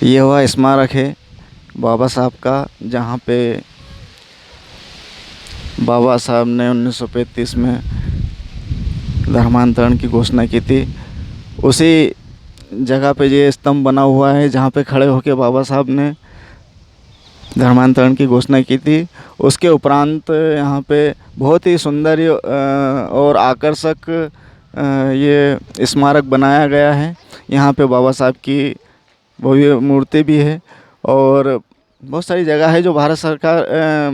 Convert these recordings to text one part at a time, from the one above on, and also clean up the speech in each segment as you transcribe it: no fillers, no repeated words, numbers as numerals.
ये हुआ स्मारक है बाबा साहब का, जहाँ पे बाबा साहब ने 1935 में धर्मांतरण की घोषणा की थी। उसी जगह पे ये स्तंभ बना हुआ है जहाँ पे खड़े होकर बाबा साहब ने धर्मांतरण की घोषणा की थी। उसके उपरांत यहाँ पे बहुत ही सुंदर और आकर्षक ये स्मारक बनाया गया है। यहाँ पे बाबा साहब की भव्य मूर्ति भी है और बहुत सारी जगह है जो भारत सरकार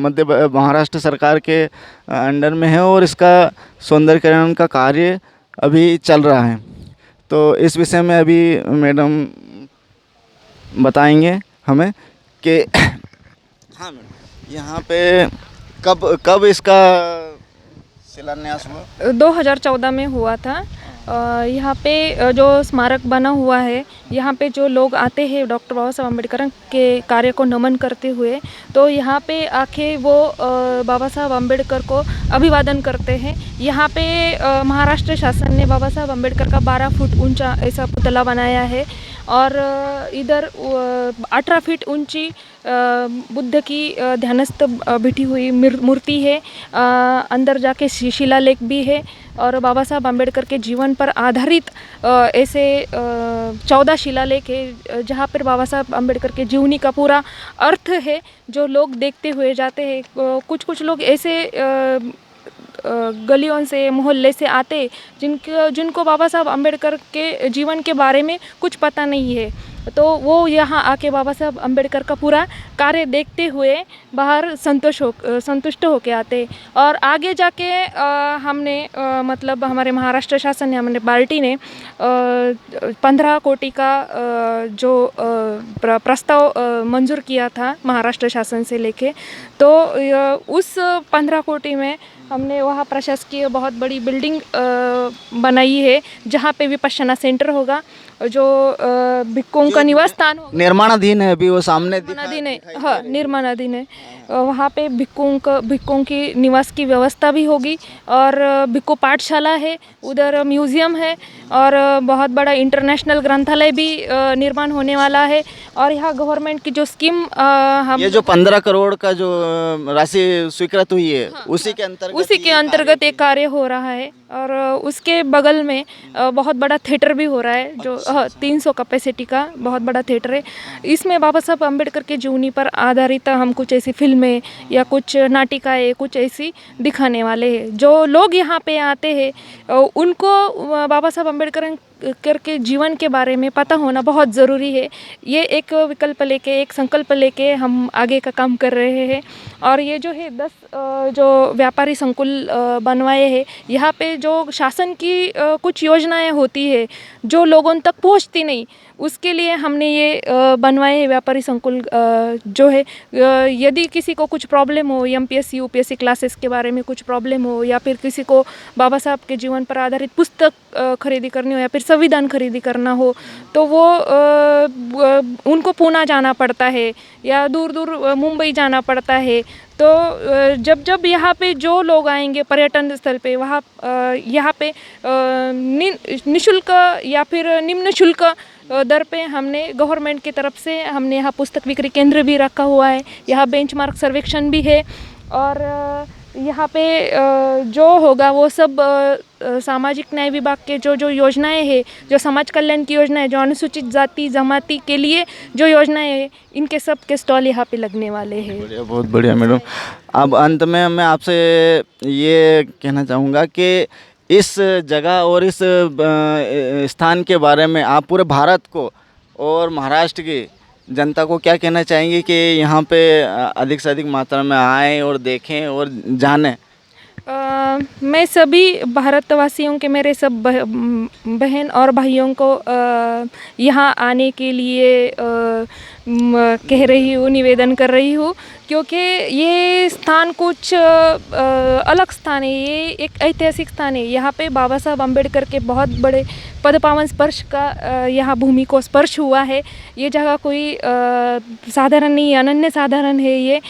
महाराष्ट्र सरकार के अंडर में है और इसका सौंदर्यीकरण का कार्य अभी चल रहा है। तो इस विषय में अभी मैडम बताएंगे हमें कि हाँ मैडम, यहाँ पे कब कब इसका शिलान्यास हुआ? 2014 में हुआ था। यहाँ पे जो स्मारक बना हुआ है, यहाँ पे जो लोग आते हैं डॉक्टर बाबा साहब अम्बेडकर के कार्य को नमन करते हुए, तो यहाँ पे आके वो बाबा साहब अम्बेडकर को अभिवादन करते हैं। यहाँ पे महाराष्ट्र शासन ने बाबा साहब अम्बेडकर का 12 फुट ऊंचा ऐसा पुतला बनाया है और इधर 18 फीट ऊंची बुद्ध की ध्यानस्थ बैठी हुई मूर्ति है। अंदर जाके शिलालेख भी है और बाबा साहब अम्बेडकर के जीवन पर आधारित ऐसे 14 शिलालेख है जहाँ पर बाबा साहब अम्बेडकर के जीवनी का पूरा अर्थ है, जो लोग देखते हुए जाते हैं। कुछ कुछ लोग ऐसे गलियों से मोहल्ले से आते जिनको बाबा साहब अम्बेडकर के जीवन के बारे में कुछ पता नहीं है, तो वो यहाँ आके बाबा साहब अम्बेडकर का पूरा कार्य देखते हुए बाहर संतुष्ट होके आते। और आगे जाके हमने मतलब हमारे महाराष्ट्र शासन ने, हमारे पार्टी ने 15 कोटि का जो प्रस्ताव मंजूर किया था महाराष्ट्र शासन से लेके, तो उस 15 कोटि में हमने वहाँ प्रशासकीय बहुत बड़ी बिल्डिंग बनाई है जहाँ पे विपश्यना सेंटर होगा, जो भिक्षुओं का निवास स्थान होगा। निर्माणाधीन है अभी, वो सामने निर्माणाधीन है, हाँ निर्माणाधीन है। वहाँ पे भिक्षुओं की निवास की व्यवस्था भी होगी और भिक्षु पाठशाला है, उधर म्यूज़ियम है और बहुत बड़ा इंटरनेशनल ग्रंथालय भी निर्माण होने वाला है। और यहाँ गवर्नमेंट की जो स्कीम हम ये जो 15 करोड़ का जो राशि स्वीकृत हुई है, हाँ, उसी के अंतर्गत एक कार्य हो रहा है। और उसके बगल में बहुत बड़ा थिएटर भी हो रहा है, जो 300 कैपेसिटी का बहुत बड़ा थिएटर है। इसमें बाबा साहब अम्बेडकर के जीवनी पर आधारित हम कुछ ऐसी फिल्में या कुछ नाटिकाएँ कुछ ऐसी दिखाने वाले हैं। जो लोग यहाँ पे आते हैं उनको बाबा साहब अम्बेडकर के जीवन के बारे में पता होना बहुत ज़रूरी है। ये एक विकल्प लेके, एक संकल्प लेके हम आगे का काम कर रहे हैं। और ये जो है 10 जो व्यापारी संकुल बनवाए हैं, यहाँ पे जो शासन की कुछ योजनाएं होती है जो लोगों तक पहुँचती नहीं, उसके लिए हमने ये बनवाए हैं व्यापारी संकुल। जो है यदि किसी को कुछ प्रॉब्लम हो, MPSC UPSC क्लासेस के बारे में कुछ प्रॉब्लम हो, या फिर किसी को बाबा साहब के जीवन पर आधारित पुस्तक खरीदी करनी हो या फिर संविधान खरीदी करना हो, तो वो उनको पुणे जाना पड़ता है या दूर दूर मुंबई जाना पड़ता है। तो जब यहाँ पे जो लोग आएंगे पर्यटन स्थल पे, वहाँ यहाँ पे निःशुल्क या फिर निम्न शुल्क दर पे हमने गवर्नमेंट की तरफ से हमने यहाँ पुस्तक विक्री केंद्र भी रखा हुआ है। यहाँ बेंचमार्क सर्वेक्षण भी है और यहाँ पे जो होगा वो सब सामाजिक न्याय विभाग के जो योजनाएं हैं, जो समाज कल्याण की योजनाएं, जो अनुसूचित जाति जमाती के लिए जो योजनाएं हैं, इनके सब के स्टॉल यहाँ पे लगने वाले हैं। बढ़िया, बहुत बढ़िया मैडम। अब अंत में मैं आपसे ये कहना चाहूँगा कि इस जगह और इस स्थान के बारे में आप पूरे भारत को और महाराष्ट्र की जनता को क्या कहना चाहेंगे कि यहाँ पे अधिक से अधिक मात्रा में आएँ और देखें और जानें? मैं सभी भारतवासियों के, मेरे सब बहन और भाइयों को यहाँ आने के लिए कह रही हूँ, निवेदन कर रही हूँ, क्योंकि ये स्थान कुछ अलग स्थान है। ये एक ऐतिहासिक स्थान है। यहाँ पे बाबा साहब अम्बेडकर के बहुत बड़े पदपावन स्पर्श का यहाँ भूमि को स्पर्श हुआ है। ये जगह कोई साधारण नहीं, अनन्य साधारण है ये।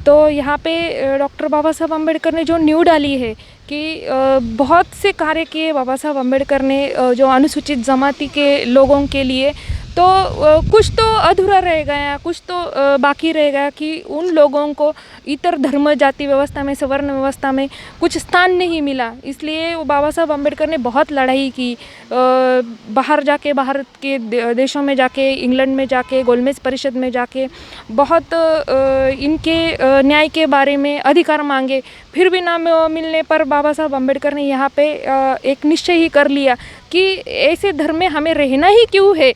तो यहाँ पे डॉक्टर बाबा साहब अम्बेडकर ने जो नींव डाली है कि बहुत से कार्य किए बाबा साहब अम्बेडकर ने जो अनुसूचित जमाती के लोगों के लिए, तो कुछ तो अधूरा रह गया, कुछ तो बाकी रह गया कि उन लोगों को इतर धर्म जाति व्यवस्था में, सवर्ण व्यवस्था में कुछ स्थान नहीं मिला। इसलिए वो बाबा साहब अम्बेडकर ने बहुत लड़ाई की, बाहर जाके, बाहर के देशों में जाके, इंग्लैंड में जाके, गोलमेज परिषद में जाके बहुत इनके न्याय के बारे में अधिकार मांगे। फिर भी ना मिलने पर बाबा साहब अम्बेडकर ने यहाँ पे एक निश्चय ही कर लिया कि ऐसे धर्म में हमें रहना ही क्यों है,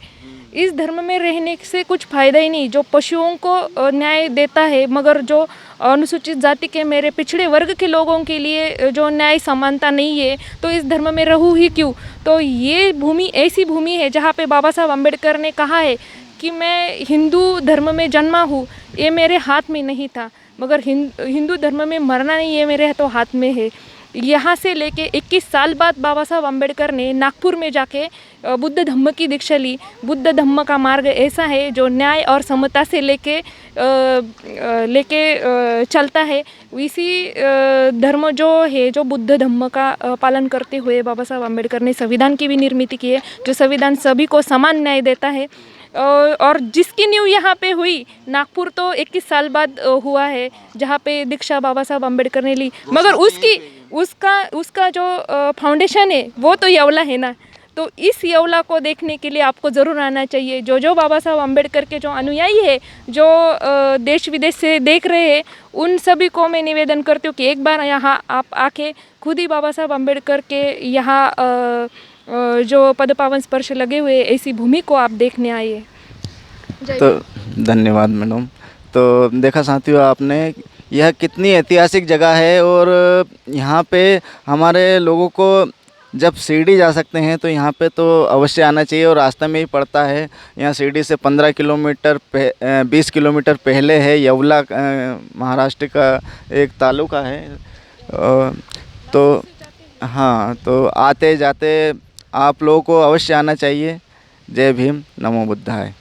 इस धर्म में रहने से कुछ फ़ायदा ही नहीं। जो पशुओं को न्याय देता है, मगर जो अनुसूचित जाति के, मेरे पिछड़े वर्ग के लोगों के लिए जो न्याय समानता नहीं है, तो इस धर्म में रहूँ ही क्यों। तो ये भूमि ऐसी भूमि है जहाँ पे बाबा साहब अम्बेडकर ने कहा है कि मैं हिंदू धर्म में जन्मा हूँ, ये मेरे हाथ में नहीं था, मगर हिंदू धर्म में मरना नहीं, ये मेरे तो हाथ में है। यहाँ से लेके 21 साल बाद बाबा साहब अम्बेडकर ने नागपुर में जाके बुद्ध धम्म की दीक्षा ली। बुद्ध धम्म का मार्ग ऐसा है जो न्याय और समता से लेके चलता है। इसी धर्म जो है, जो बुद्ध धम्म का पालन करते हुए बाबा साहब अम्बेडकर ने संविधान की भी निर्मित की है, जो संविधान सभी को समान न्याय देता है। और जिसकी नींव यहाँ पे हुई, नागपुर तो 21 साल बाद हुआ है, जहाँ पे दीक्षा बाबा साहब अम्बेडकर ने ली, मगर उसका जो फाउंडेशन है वो तो येवला है ना। तो इस येवला को देखने के लिए आपको ज़रूर आना चाहिए। जो बाबा साहब अम्बेडकर के जो अनुयायी है, जो देश विदेश से देख रहे हैं, उन सभी को मैं निवेदन करती हूँ कि एक बार यहाँ आप आके खुद ही बाबा साहब अम्बेडकर के यहाँ जो पदपावन स्पर्श लगे हुए ऐसी भूमि को आप देखने आइए। तो धन्यवाद मैडम। तो देखा साथियों आपने, यह कितनी ऐतिहासिक जगह है, और यहाँ पे हमारे लोगों को जब शिरडी जा सकते हैं तो यहाँ पे तो अवश्य आना चाहिए, और रास्ते में ही पड़ता है। यहाँ शिरडी से 15 किलोमीटर 20 किलोमीटर पहले है येवला, महाराष्ट्र का एक तालुका है। तो हाँ, तो आते जाते आप लोगों को अवश्य आना चाहिए। जय भीम, नमो बुद्धाय।